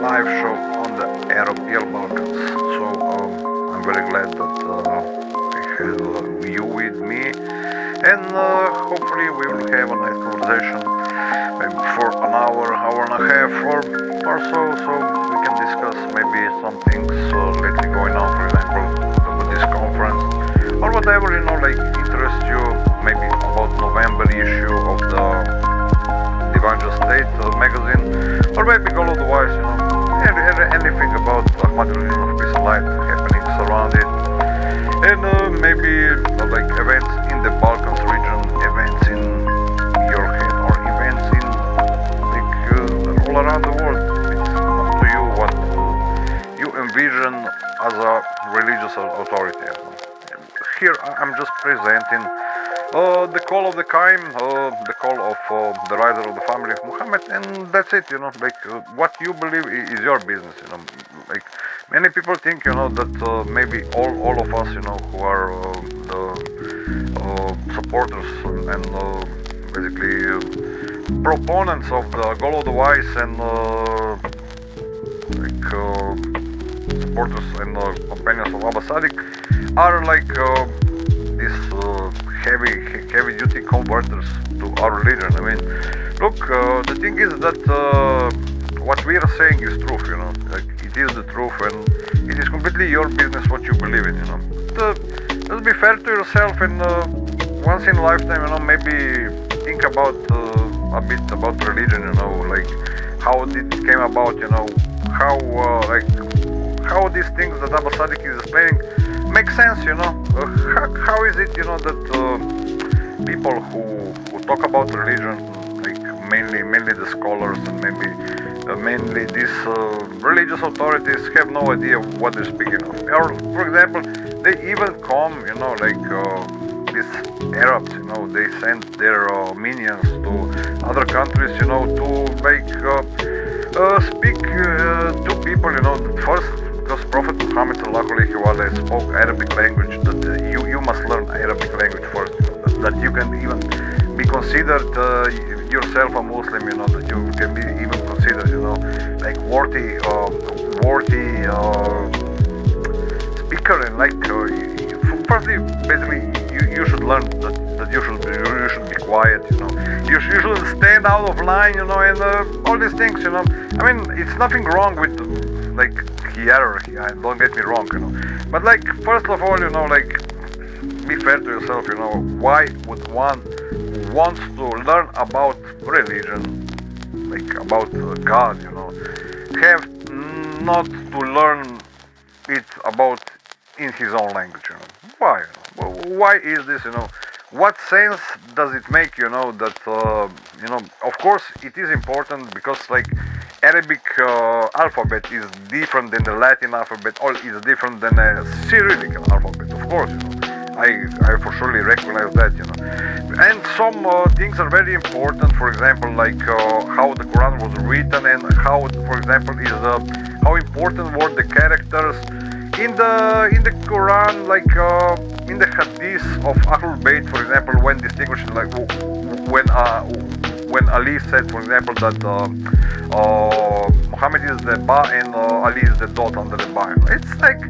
live show on the AROPL Balkans. So I'm very glad that I have you with me, and hopefully we will have a nice conversation, maybe for an hour and a half or so we can discuss maybe some things lately going on, for example, the Buddhist conference, or whatever, like interests you, maybe about November issue of the Divine State magazine, or maybe all otherwise, anything about Ahmadiyya of peace and light happenings around it, and maybe like events in the Balkans region, events in your head, or events in all around the world. It's up to you what you envision as a religious authority. Here I'm just presenting the call of the Qaim, the call of the rider of the family of Muhammad, and that's it. What you believe is your business. Like many people think, that maybe all of us, who are the supporters and basically proponents of the goal of the wise and supporters and companions of Abba Sadiq are like these heavy duty converters to our religion. I mean, look, the thing is that what we are saying is truth, like it is the truth, and it is completely your business what you believe in, just be fair to yourself, and once in a lifetime, maybe think about a bit about religion, like how it came about, how these things that Abba Sadiq is explaining make sense, how is it, that people who talk about religion, like mainly the scholars and mainly these religious authorities have no idea what they're speaking of. Or, for example, they even come, these Arabs, they send their minions to other countries, to speak to people, first, because Prophet Muhammad spoke Arabic language, that you must learn Arabic language first, that you can even be considered yourself a Muslim, that you can be even considered, like worthy speaker, and like firstly, basically, you should learn that you should be quiet, you shouldn't stand out of line, and all these things, I mean, it's nothing wrong with like hierarchy, don't get me wrong, but like first of all, like be fair to yourself, why would one wants to learn about religion, like about God, have not to learn it about in his own language, why? Why is this, what sense does it make, that of course it is important, because like Arabic alphabet is different than the Latin alphabet, or is different than a Cyrillic alphabet, of course, I for surely recognize that, and some things are very important, for example, like how the Quran was written, and how, for example, is how important were the characters in the Quran, like in the hadith of Ahlul Bayt, for example, when distinguishing, like when Ali said, for example, that Muhammad is the Ba and Ali is the dot under the Ba. It's like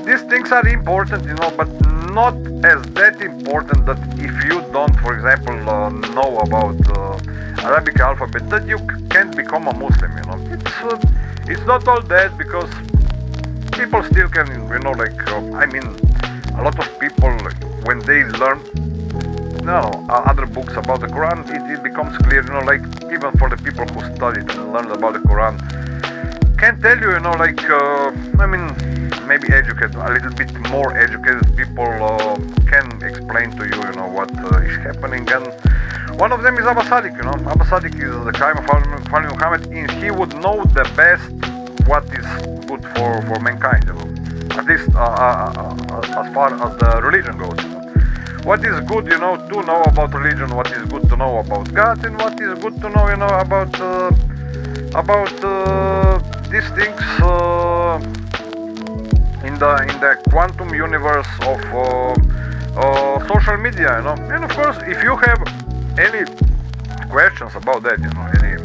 these things are important, but not as that important that if you don't, for example, know about Arabic alphabet, that you can't become a Muslim. It's not all that, because people still can, I mean, a lot of people, when they learn other books about the Quran, it becomes clear, like even for the people who studied and learned about the Quran, can tell you, I mean, maybe educated, a little bit more educated people can explain to you, what is happening, and one of them is Abba Sadiq, Abba Sadiq is the Qaim of Family Muhammad, and he would know the best what is good for mankind, at least as far as the religion goes. What is good, to know about religion, what is good to know about God, and what is good to know, about these things in the quantum universe of social media, And of course, if you have any questions about that, any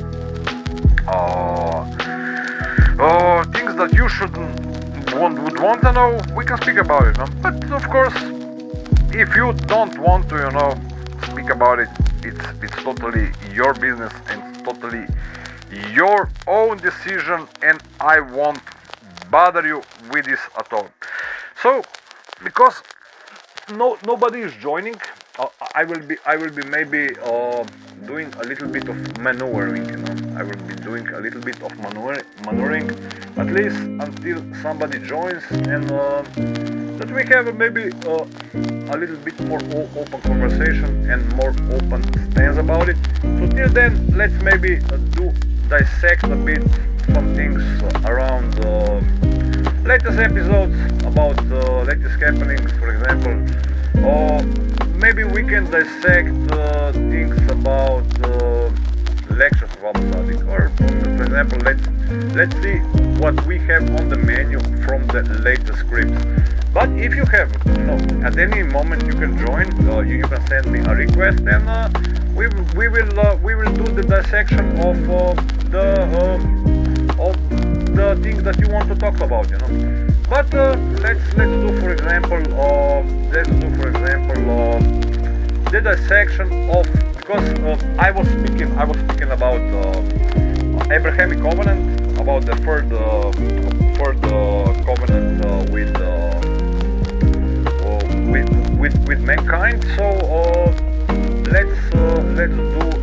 things that you would want to know, we can speak about it. No? But of course, if you don't want to, speak about it, it's totally your business and it's totally your own decision, and I won't bother you with this at all. So, because nobody is joining, I will be maybe doing a little bit of maneuvering. I will be doing a little bit of maneuvering, at least until somebody joins, and that we have maybe a little bit more open conversation and more open stance about it. So till then, let's maybe dissect a bit some things around latest episodes, about latest happenings, for example. Or maybe we can dissect things about lectures of Abu Sadiq, or for example, let's see what we have on the menu from the latest scripts. But if you have, at any moment you can join. You can send me a request, and we will do the dissection of the things that you want to talk about. But let's do for example the dissection of, because I was speaking about Abrahamic covenant, about the third covenant with mankind. So let's do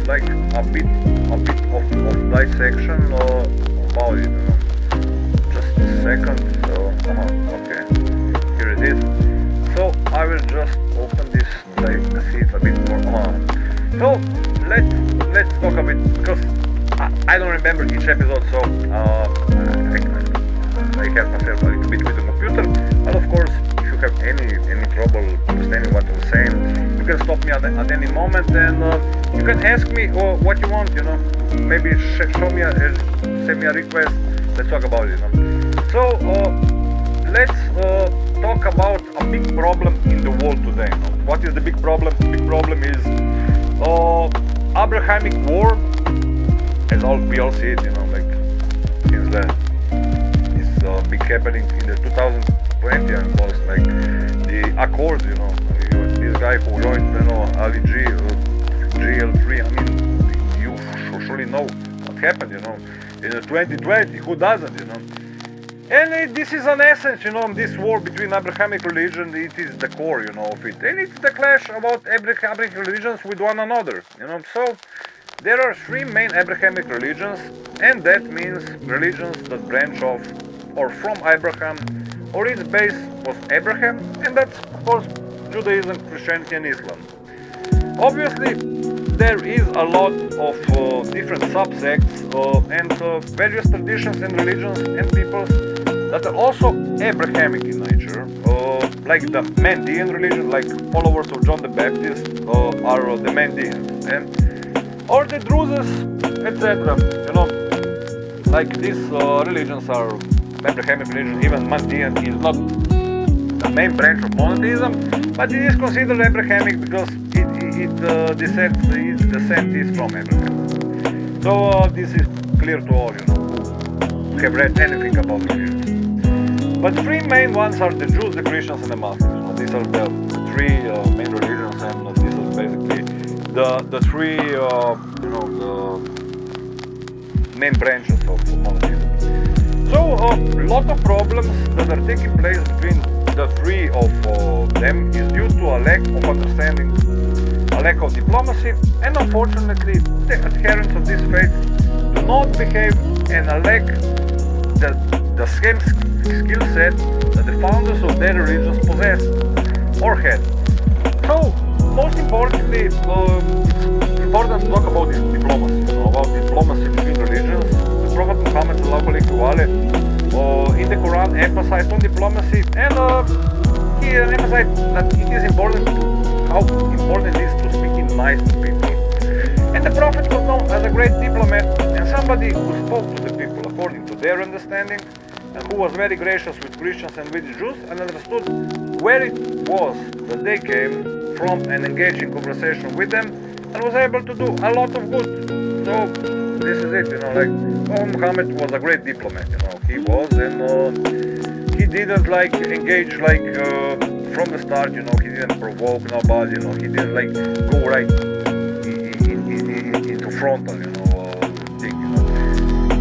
like a bit of dissection about it. Just a second. So okay, here it is. So I will just open this, see it a bit more. So let's talk a bit, because I don't remember each episode, so I have myself a little bit with the computer. But of course, if you have any trouble understanding what I'm saying, you can stop me at any moment, and you can ask me what you want. Maybe send me a request. Let's talk about it. So let's talk about a big problem in the world today. What is the big problem? The big problem is Abrahamic war, as we all see it. Like since this big happening in the 2020, and was like the Accords. This guy who joined, Ali GL3. I mean, you surely know what happened. In 2020, who doesn't? And this is an essence, this war between Abrahamic religion. It is the core, of it, and it's the clash about Abrahamic religions with one another. So there are three main Abrahamic religions, and that means religions that branch off or from Abraham, or its base was Abraham, and that's of course Judaism, Christianity, and Islam. Obviously, there is a lot of different subsects and various traditions and religions and peoples that are also Abrahamic in nature, like the Mandean religion, like followers of John the Baptist are the Mandeans, or the Druzes, etc. Like these religions are Abrahamic religion. Even Mandean is not the main branch of monotheism, but it is considered Abrahamic because its descent is from Abraham. So this is clear to all, who have read anything about religion. But three main ones are the Jews, the Christians, and the Muslims. These are the three main religions, and this is basically the three the main branches of monotheism. So a lot of problems that are taking place between the three of them is due to a lack of understanding, a lack of diplomacy, and unfortunately the adherents of this faith do not behave, and a lack the same skill set that the founders of their religions possessed or had. So most importantly, it's important to talk about this diplomacy, about diplomacy between religions. The Prophet Muhammad in the Quran emphasized on diplomacy, and he emphasized that it is important, how important it is to speak in nice to people. And the Prophet was known as a great diplomat and somebody who spoke to the people according to their understanding, and who was very gracious with Christians and with the Jews, and understood where it was that they came from and engaged in conversation with them, and was able to do a lot of good. So this is it, like, Muhammad was a great diplomat, he was, and he didn't like engage like from the start, he didn't provoke nobody, he didn't like go right into frontal, thing,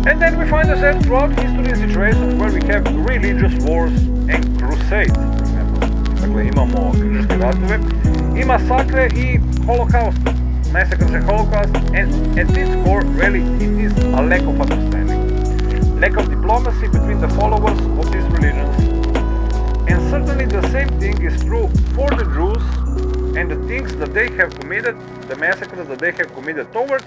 And then we find ourselves throughout history in situations where we have religious wars and crusades, remember. Dakle, imamo kršćanske ratove i masakre i holocaust, massacres and holocaust, and at its core, really, it is a lack of understanding. Lack of diplomacy between the followers of these religions. And certainly the same thing is true for the Jews and the things that they have committed, the massacres that they have committed towards,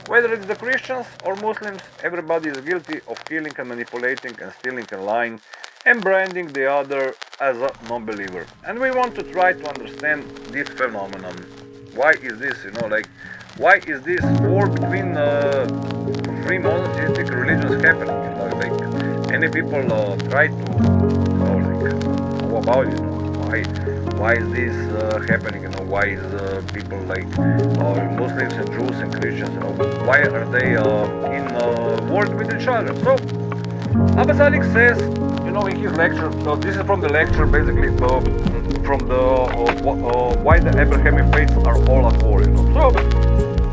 whether it's the Christians or Muslims, everybody is guilty of killing and manipulating and stealing and lying and branding the other as a non-believer. And we want to try to understand this phenomenon. Why is this, why is this war between three monotheistic religions happening? Many people try to know about it. Why is this happening? Why is people like Muslims and Jews and Christians? Why are they in war with each other? So Abbas Alik says, in his lecture. This is from the lecture, basically from the why the Abrahamic faiths are all at war. So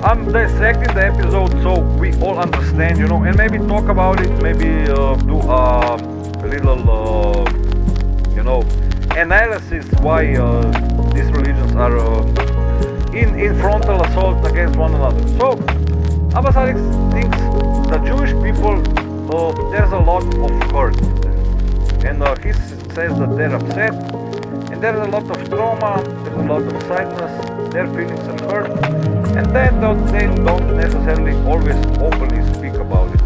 I'm dissecting the episode so we all understand, and maybe talk about it. Maybe do a little, analysis why these religions are in frontal assault against one another. So Abbas Alex thinks the Jewish people, there's a lot of hurt, and he says that they're upset, and there's a lot of trauma, there's a lot of sadness, their feelings are hurt, and they don't necessarily always openly speak about it.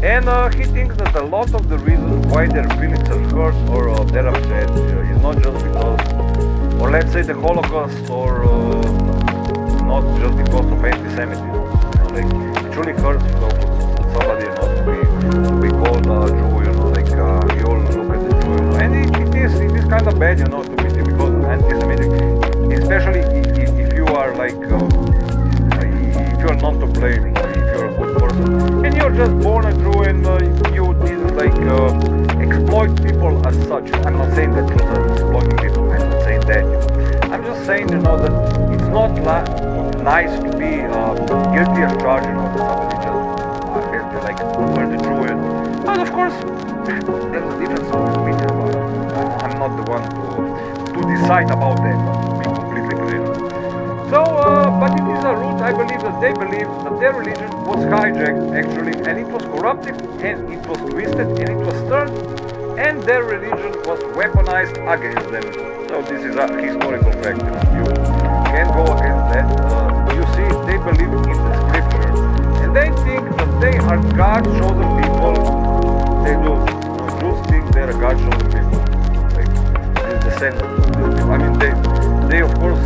And he thinks that a lot of the reason why their feelings are hurt or they're upset is not just because, or let's say the Holocaust, or not just because of anti-Semitism. It truly hurts somebody to be called a Jew. You all look at the Jew, and it is kind of bad, to be because anti-Semitic, especially if you are like if you are not to blame, if you're a good person, and you're just born a Jew and you didn't exploit people as such. I'm not saying that Jews are exploiting people. I'm not saying that. I'm just saying, that it's not nice to be guilty as charged, that somebody just we're the Jew. But of course, there's a difference of opinion about it. I'm not the one to decide about that, to be completely clear. So, but it is a root, I believe, that they believe that their religion was hijacked, actually, and it was corrupted, and it was twisted, and it was turned, and their religion was weaponized against them. So this is a historical fact. You can't go against that. You see, they believe in the scripture, and they think that they are God's chosen people. They do. Jews think they are God's chosen people. These descendants. I mean, they of course,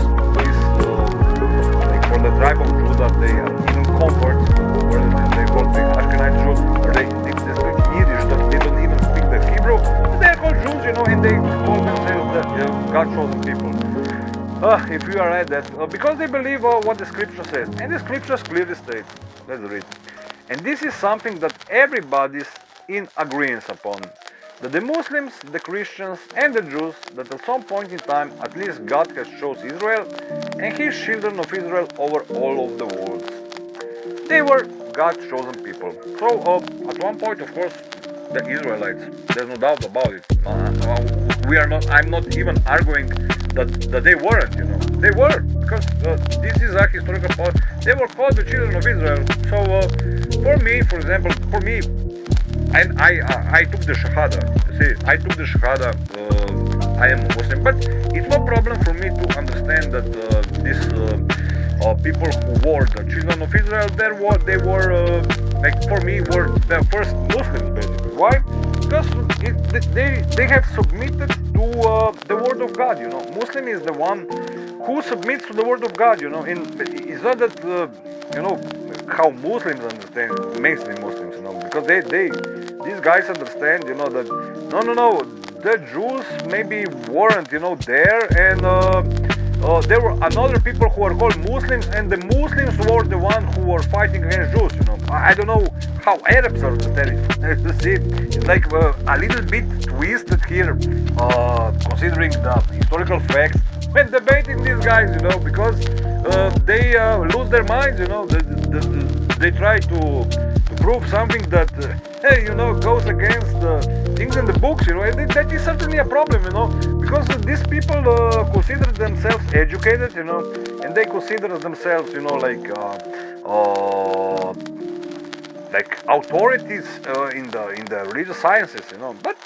for the tribe of Judah, they are in comfort, where they call the Ashkenazi Jews, or they speak Yiddish, they don't even speak the Hebrew. They are called Jews, and they call themselves the God's chosen people. If you are at that, because they believe what the scripture says, and the scriptures clearly state. Let's read. And this is something that everybody's in agreement upon. That the Muslims, the Christians, and the Jews, that at some point in time, at least God has chosen Israel and His children of Israel over all of the world. They were God's chosen people. So at one point, of course, the Israelites, there's no doubt about it. I'm not even arguing that they weren't, They were, because this is a historical part. They were called the children of Israel. So for me, for example, and I took the Shahada. See, I took the Shahada. I am Muslim, but it's no problem for me to understand that these people who were the children of Israel, they were for me were the first Muslims, basically. Why? Because they have submitted to the word of God. Muslim is the one who submits to the word of God. And it's not that how Muslims understand, mainstream Muslims, because these guys understand, that no, the Jews maybe weren't, there, and there were another people who are called Muslims, and the Muslims were the ones who were fighting against Jews. I don't know how Arabs are you see, it's like a little bit twisted here, considering the historical facts when debating these guys, because they lose their minds, they try to prove something that goes against things in the books, and that is certainly a problem, because these people consider themselves educated, and they consider themselves, like authorities in the religious sciences, but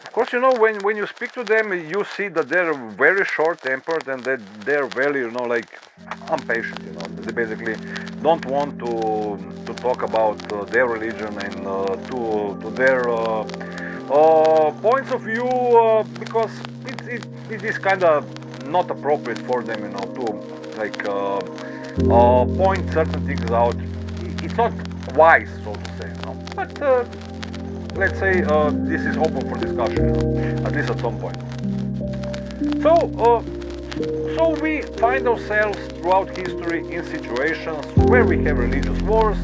of course, when you speak to them, you see that they're very short-tempered and that they're very, impatient. They basically don't want to talk about their religion and to their points of view because it is kind of not appropriate for them, to point certain things out. It's not wise, so to say, but let's say this is open for discussion, at least at some point. So we find ourselves throughout history in situations where we have religious wars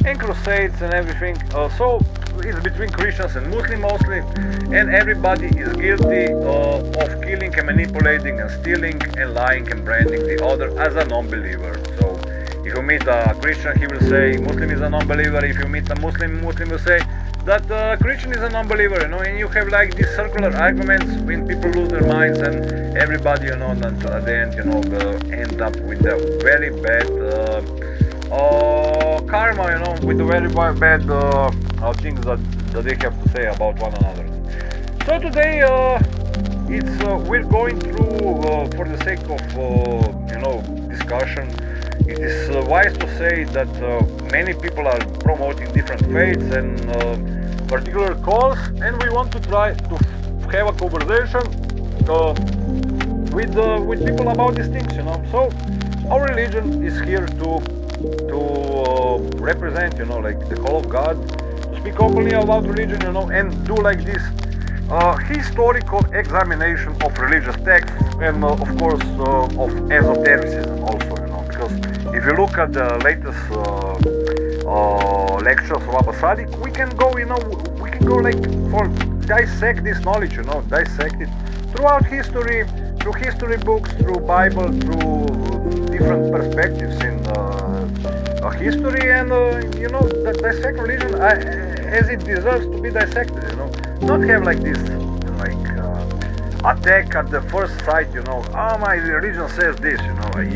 and crusades and everything. So it's between Christians and Muslims mostly, and everybody is guilty of killing and manipulating and stealing and lying and branding the other as a non-believer. So if you meet a Christian, he will say Muslim is a non-believer. If you meet a Muslim will say that Christian is a non-believer, and you have like these circular arguments when people lose their minds, and everybody, at the end, end up with a very bad karma, with the very bad things that they have to say about one another. So today, we're going through, for the sake of, discussion, it is wise to say that many people are promoting different faiths and particular cause, and we want to try to have a conversation with people about these things, So our religion is here to represent, the call of God, to speak openly about religion, and do like this historical examination of religious texts and of course of esotericism also, because if you look at the latest lectures of Abba Sadiq, we can go like for dissect this knowledge, dissect it throughout history, through history books, through Bible, through different perspectives in history, and dissect religion as it deserves to be dissected, not have like this attack at the first sight, my religion says this,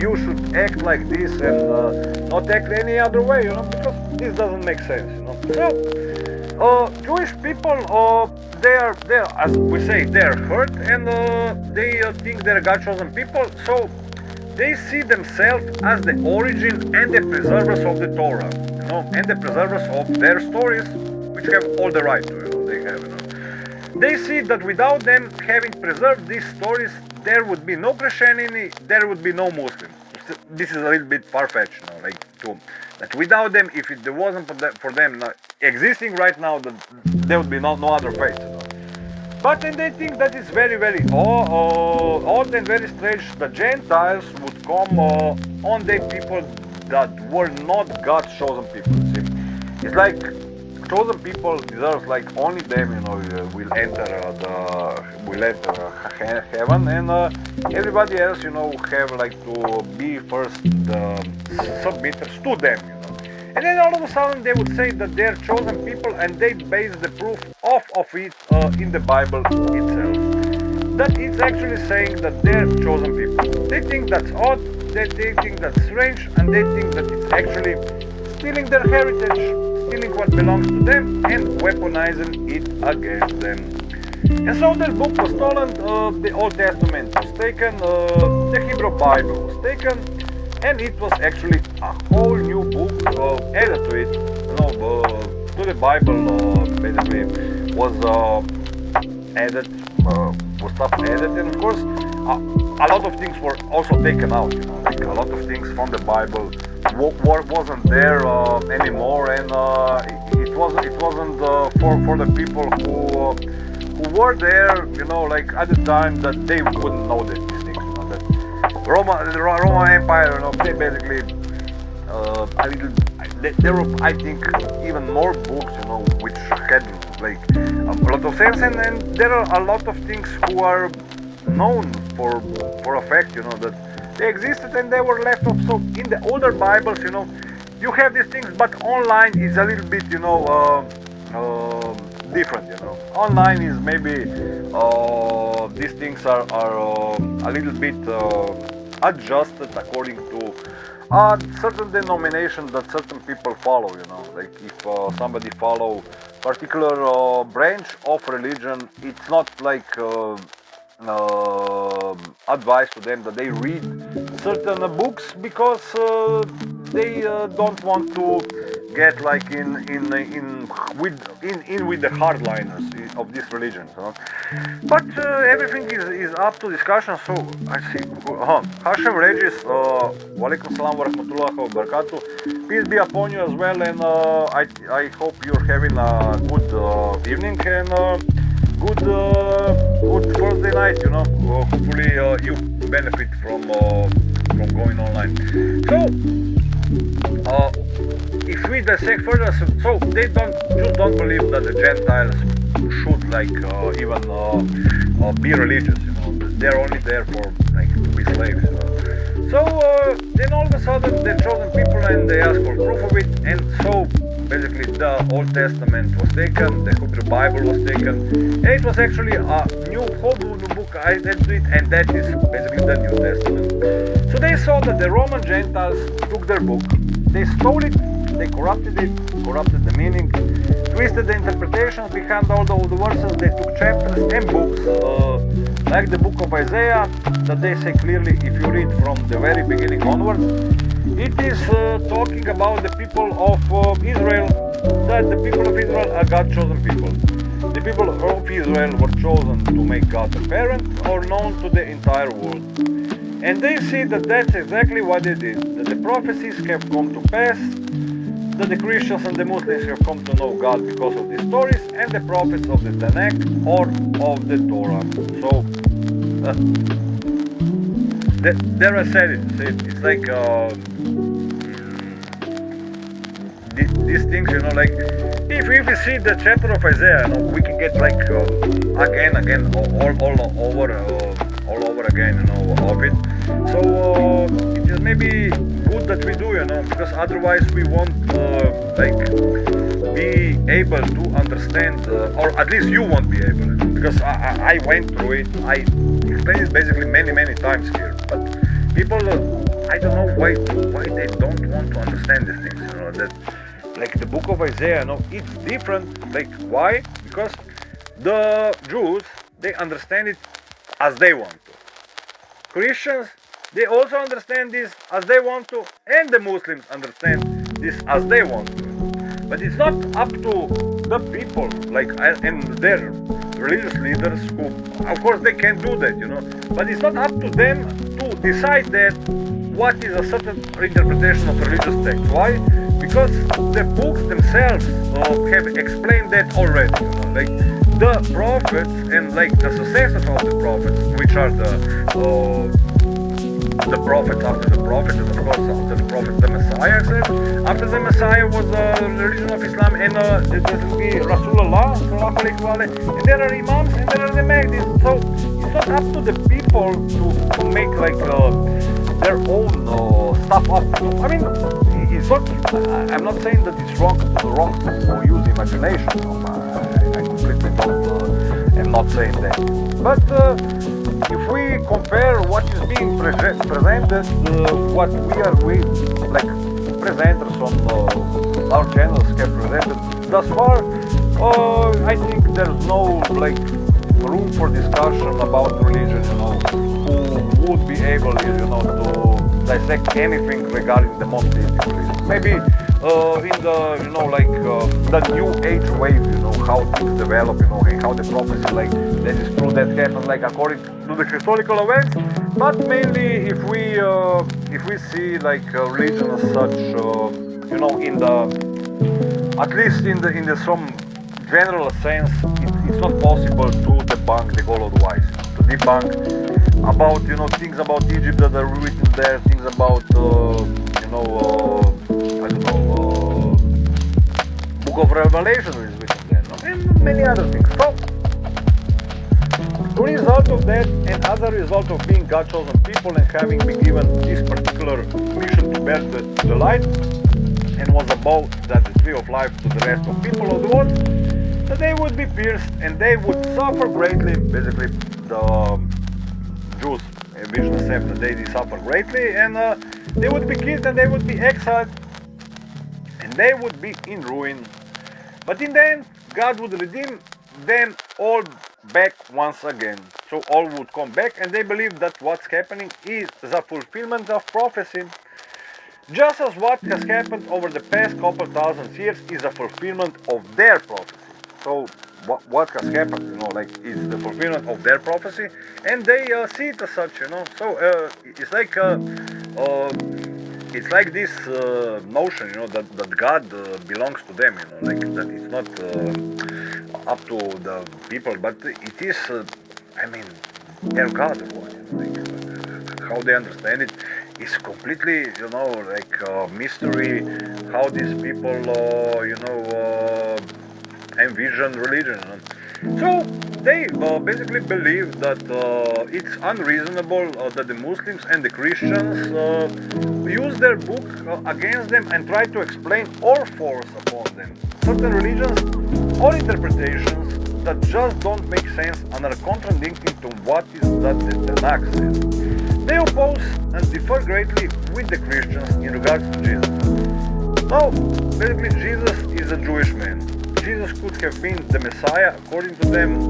you should act like this and not act any other way, because this doesn't make sense, So Jewish people, they are as we say, they're hurt, and they think they're God-chosen people, so they see themselves as the origin and the preservers of the Torah, and the preservers of their stories, which have all the right to, they have, They see that without them having preserved these stories, there would be no Christianity, there would be no Muslims. This is a little bit far-fetched, that without them, if it wasn't for them existing right now, that there would be no other faith. But then they think that it's very, very odd and very strange that Gentiles would come on the people that were not God's chosen people. See? It's like chosen people deserves like only them, will enter heaven, and everybody else, have like to be first the submitters to them, And then all of a sudden they would say that they're chosen people, and they base the proof of it in the Bible itself. That it's actually saying that they're chosen people. They think that's odd, they think that's strange, and they think that it's actually stealing their heritage, stealing what belongs to them, and weaponizing it against them. And so their book was stolen, the Old Testament was taken, the Hebrew Bible was taken, and it was actually a whole new book added to it. To the Bible basically was added, was stuff added, and of course a lot of things were also taken out. Like a lot of things from the Bible wasn't there anymore, and it wasn't for the people who were there, like at the time, that they wouldn't know these things. The Roman Empire, they basically a little. There were, I think, even more books, which had like a lot of sense, and there are a lot of things who are known for a fact, that they existed and they were left off. So in the older Bibles, you have these things, but online is a little bit, different. Online is maybe these things are a little bit adjusted according to certain denomination that certain people follow. Like if somebody follow particular branch of religion, it's not like advice to them that they read certain books because they don't want to get like in with the hardliners of this religion. But everything is up to discussion. So I see. Hashem Regis, walaikum salam wa rahmatullahi wa barakatuh. Peace be upon you as well, and I hope you're having a good evening and good Thursday night. Hopefully you benefit from going online. So if we dissect further, so they Jews don't believe that the Gentiles should like even be religious. They're only there for like to be slaves. So then all of a sudden they're chosen people and they ask for proof of it, and so basically the Old Testament was taken, the Hebrew Bible was taken, and it was actually a whole new book added to it, and that is basically the New Testament. So they saw that the Roman Gentiles took their book, they stole it, they corrupted the meaning, twisted the interpretations behind all the verses, they took chapters and books, like the book of Isaiah, that they say clearly, if you read from the very beginning onwards, it is talking about the people of Israel, that the people of Israel are God's chosen people. The people of Israel were chosen to make God a parent or known to the entire world. And they see that that's exactly what they did, that the prophecies have come to pass, that the Christians and the Muslims have come to know God because of these stories and the prophets of the Tanakh or of the Torah. So, there I said it. It's like these things, like if we see the chapter of Isaiah, we can get like again all over again, of it. So it is maybe good that we do, because otherwise we won't like be able to understand, or at least you won't be able, because I went through it. I explained it basically many times here, but people, I don't know why they don't want to understand these things, that like the book of Isaiah, it's different. Like why? Because the Jews, they understand it as they want to. Christians, they also understand this as they want to, and the Muslims understand this as they want to. But it's not up to the people, like, and their religious leaders, who, of course, they can do that, but it's not up to them to decide that what is a certain interpretation of religious text. Why? Because the books themselves have explained that already. Like the prophets and like the successors of the prophets, which are the prophets after the prophets, and of course after the prophet the Messiah. After the Messiah was the religion of Islam, and there will be Rasulullah, and there are Imams and there are the Mahdis. So it's not up to the people to make like their own stuff up. I mean, it's not. I'm not saying that it's wrong to use imagination. I completely don't. I'm not saying that. But if we compare what is being presented, what we like presenters on our channels have presented thus far, I think there's no like room for discussion about religion. Who would be able, to dissect anything regarding the monotheistic religion. Maybe in the the new age wave, how things develop, and how the prophecy, like that is true, that happened, like according to the historical events. But mainly, if we see like religion as such, in the at least in the some general sense, it's not possible to debunk the God otherwise. To debunk about, things about Egypt that are written there, things about, I don't know, Book of Revelation is written there, and many other things. So, the result of that, and as a result of being God's chosen people and having been given this particular mission to bear the light, and was about that the tree of life to the rest of people of the world, that they would be pierced and they would suffer greatly. Basically, the Jews envision themselves that they did suffer greatly, and they would be killed and they would be exiled and they would be in ruin. But in the end, God would redeem them all back once again. So all would come back, and they believe that what's happening is the fulfillment of prophecy. Just as what has happened over the past couple thousand years is a fulfillment of their prophecy. So what has happened, is the fulfillment of their prophecy, and they see it as such, So it's like this notion, that God belongs to them, that it's not up to the people, but it is, their God or what, how they understand it is completely, mystery, how these people, envision religion. So they basically believe that it's unreasonable that the Muslims and the Christians use their book against them and try to explain or force upon them certain religions or interpretations that just don't make sense and are contradicting to what is that the Tanakh says. They oppose and differ greatly with the Christians in regards to Jesus. Now, basically, Jesus is a Jewish man. Jesus could have been the Messiah according to them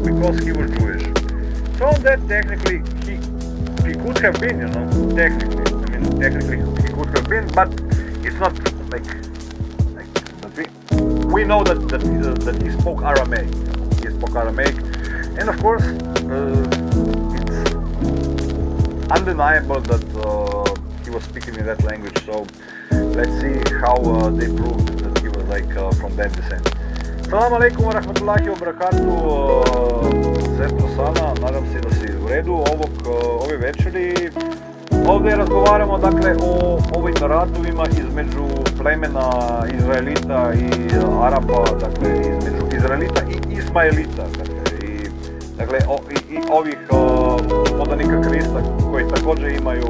because he was Jewish. So that technically he could have been, technically he could have been, but it's not like we know that he spoke Aramaic. He spoke Aramaic, and of course it's undeniable that he was speaking in that language. So let's see how they proved that he was from that descent. Salam alaikum wa rahmatullahi wa barakatuh. Sretno sana, nadam se da si u redu ove večeri. Ovdje razgovaramo dakle o ovim ratovima između plemena Izraelita i Arapa, dakle između Izraelita i Ismaelita, dakle i ovih podanika Krista koji također imaju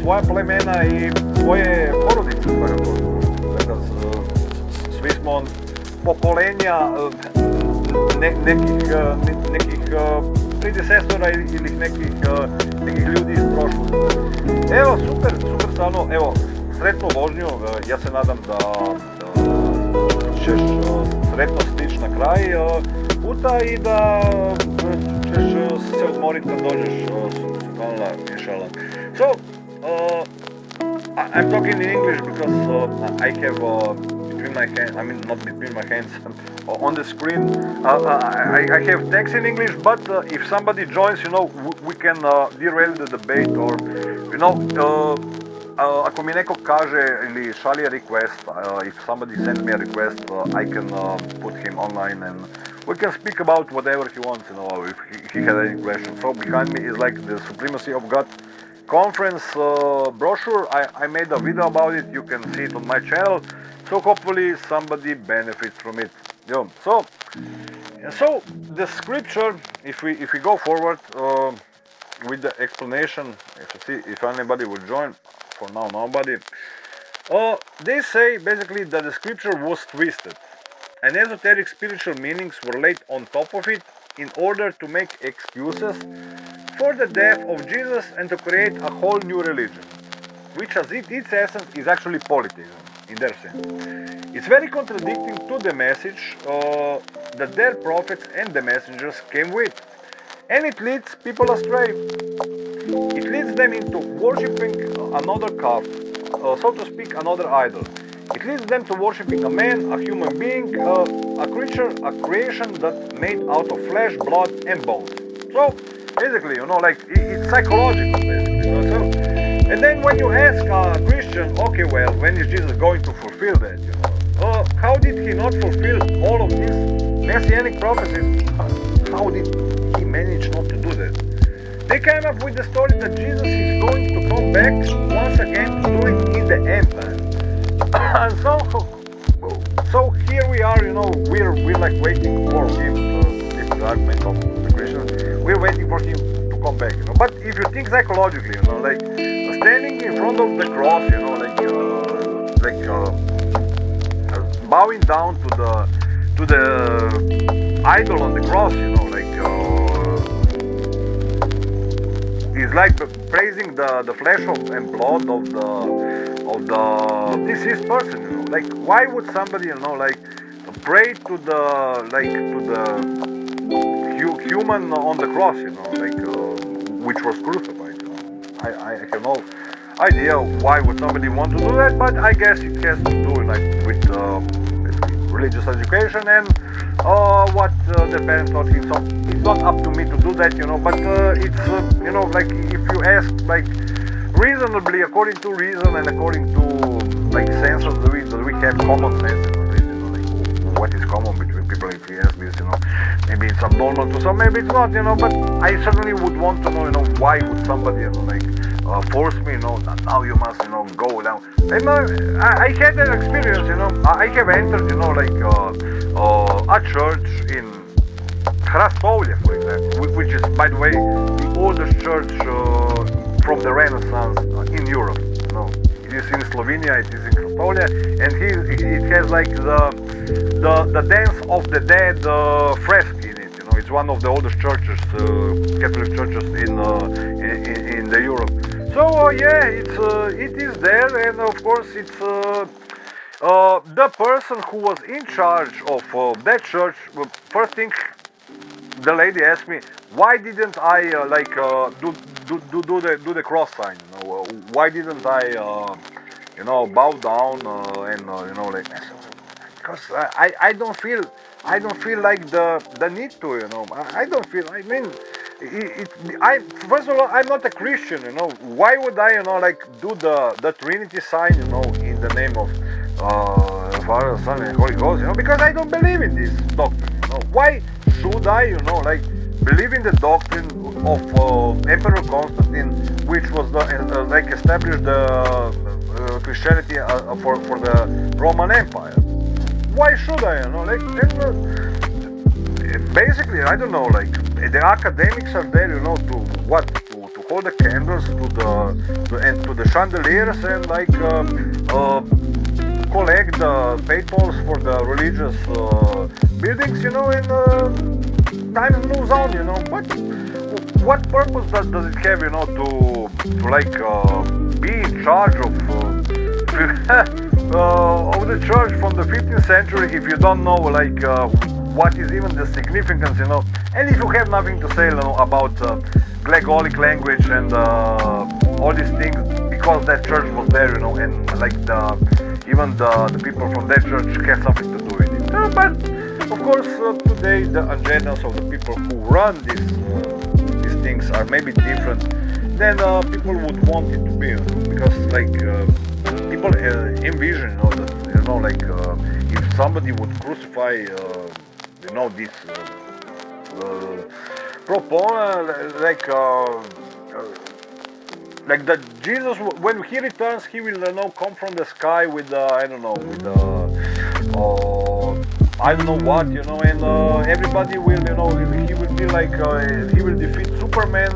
svoja plemena i svoje porodice, svakako. Dakle, svi smo pokolenja nekih predecesora ili nekih ljudi iz prošlosti. Evo, super stvarno, evo, sretnu vožnju, ja se nadam da ćeš sretno stići na kraj puta i da ćeš se odmoriti kad dođeš inshallah. So, I'm talking in English because I have between my hands, not between my hands, on the screen, I have text in English, but if somebody joins, we can derail the debate, or, ako mi neko kaže ili šalje request, if somebody sends me a request, I can put him online and we can speak about whatever he wants, if he has any questions. So behind me is the Supremacy of God conference brochure. I made a video about it. You can see it on my channel. So hopefully somebody benefits from it. So the scripture, if we go forward with the explanation, if anybody will join. For now, nobody. They say basically that the scripture was twisted, and esoteric spiritual meanings were laid on top of it in order to make excuses for the death of Jesus and to create a whole new religion, which as its essence is actually polytheism in their sense. It's very contradicting to the message that their prophets and the messengers came with, and it leads people astray. It leads them into worshipping another calf, so to speak, another idol. It leads them to worshipping a man, a human being, a creature, a creation that made out of flesh, blood, and bones. So basically, it's psychological, basically. So, and then when you ask a Christian, okay, well, when is Jesus going to fulfill that? How did he not fulfill all of these messianic prophecies? How did he manage not to do that. They came up with the story that Jesus is going to come back once again to do it in the end time. And so here we are, we're like waiting for him. This is the argument of the Christians. We're waiting for him to come back, But if you think psychologically, like standing in front of the cross, bowing down to the idol on the cross, it's like praising the flesh and blood of the deceased person, Like, why would somebody, pray to the human on the cross, which was crucified, I have no idea why would somebody want to do that, but I guess it has to do with religious education and what the parents taught him. So it's not up to me to do that, but it's if you ask reasonably, according to reason and according to sense of the reason, we have common sense, what is common between people. If you ask this, maybe it's abnormal to some, maybe it's not, but I certainly would want to know, why would somebody, force me, now you must, go down. And I had that experience, I have entered, a church in Hrastovlje, for example, which is, by the way, the oldest church from the Renaissance in Europe. It is in Slovenia, it is in Hrastovlje, and it has the Dance of the Dead fresque in it. It's one of the oldest churches, Catholic churches in the Europe. So it is there, and of course it's the person who was in charge of that church. First thing, the lady asked me, why didn't I do the cross sign? Why didn't I bow down because I don't feel like the need to, I don't feel. I mean, first of all, I'm not a Christian, Why would I, do the Trinity sign, in the name of Father, Son, and Holy Ghost, Because I don't believe in this doctrine, Why should I, believe in the doctrine of Emperor Constantine, which was established Christianity for the Roman Empire? Why should I, basically, I don't know, the academics are there, to hold the candles to the chandeliers and collect the paintballs for the religious buildings, and time moves on, But what purpose does it have, to be in charge of the church from the 15th century if you don't know what is even the significance, and if you have nothing to say, about Gregoric language and all these things, because that church was there, and even the people from that church have something to do with it. But of course, today the agendas of the people who run these things are maybe different than people would want it to be, because people envision, that if somebody would crucify, this that Jesus, when he returns, he will come from the sky with I don't know what, and everybody will, he will be he will defeat Superman,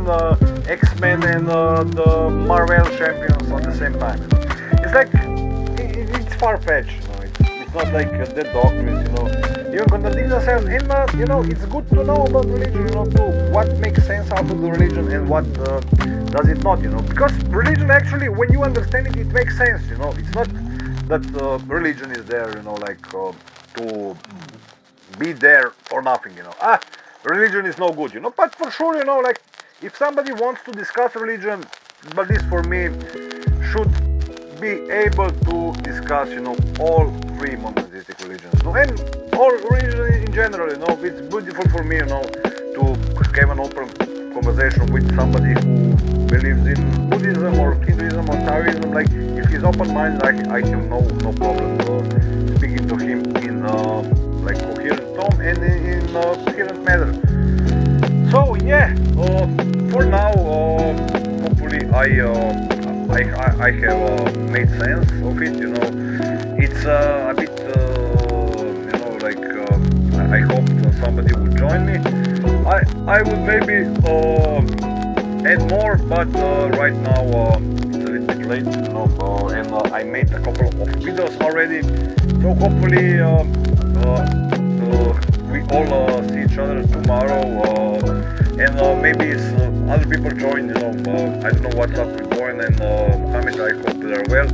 X-Men, and the Marvel champions at the same time. It's it's far-fetched, it's not the doctrines, even contradict themselves, and it's good to know about religion, what makes sense out of the religion and what does it not, because religion actually, when you understand it, it makes sense, it's not that religion is there, to be there for nothing, religion is no good, but for sure, if somebody wants to discuss religion, but this for me should be able to discuss, all three monotheistic religions, and all religions in general, it's beautiful for me, to have an open conversation with somebody who believes in Buddhism or Hinduism or Taoism. If he's open-minded, I have no problem speaking to him in coherent tone and in coherent manner. So for now, hopefully I have made sense of it. It's a bit, like I hope somebody will join me. I would maybe add more, but right now it's a little bit late, and I made a couple of videos already. So hopefully we all see each other tomorrow, and maybe other people join. I don't know what's up with Boyan and Mohammed. I hope they're well.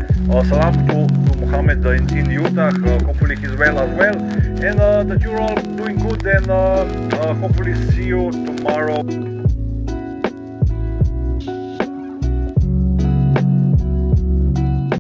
Salam to Mohammed in Utah. Hopefully he's well as well, and that you're all doing good. And hopefully see you tomorrow.